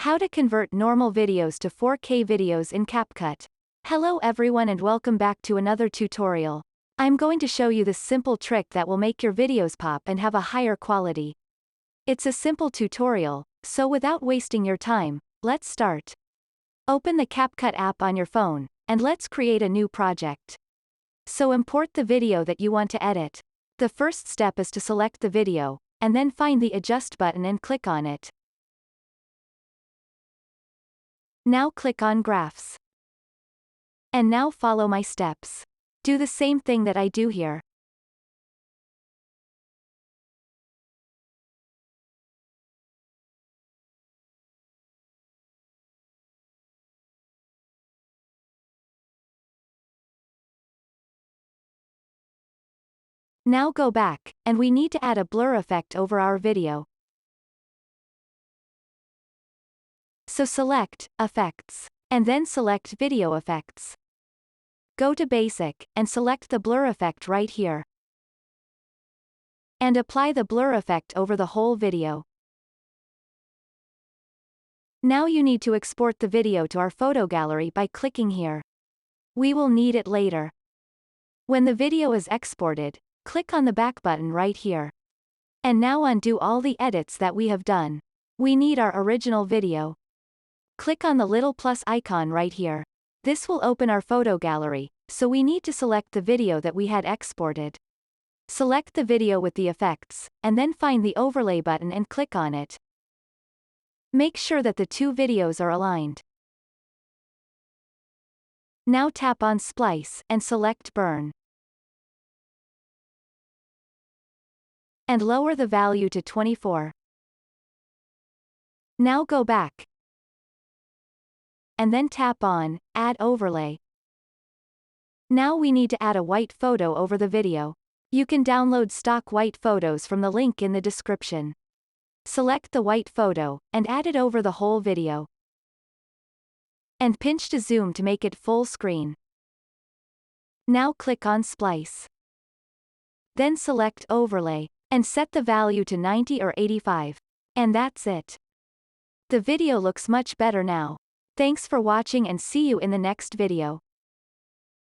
How to convert normal videos to 4K videos in CapCut. Hello everyone and welcome back to another tutorial. I'm going to show you this simple trick that will make your videos pop and have a higher quality. It's a simple tutorial, so without wasting your time, let's start. Open the CapCut app on your phone, and let's create a new project. So import the video that you want to edit. The first step is to select the video, and then find the Adjust button and click on it. Now click on Graphs. And now follow my steps. Do the same thing that I do here. Now go back, and we need to add a blur effect over our video. So select Effects, and then select Video Effects. Go to Basic, and select the blur effect right here. And apply the blur effect over the whole video. Now you need to export the video to our photo gallery by clicking here. We will need it later. When the video is exported, click on the back button right here. And now undo all the edits that we have done. We need our original video. Click on the little plus icon right here. This will open our photo gallery, so we need to select the video that we had exported. Select the video with the effects, and then find the overlay button and click on it. Make sure that the two videos are aligned. Now tap on Splice and select Burn. And lower the value to 24. Now go back. And then tap on Add Overlay. Now we need to add a white photo over the video. You can download stock white photos from the link in the description. Select the white photo, and add it over the whole video. And pinch to zoom to make it full screen. Now click on Splice. Then select Overlay, and set the value to 90 or 85. And that's it. The video looks much better now. Thanks for watching and see you in the next video.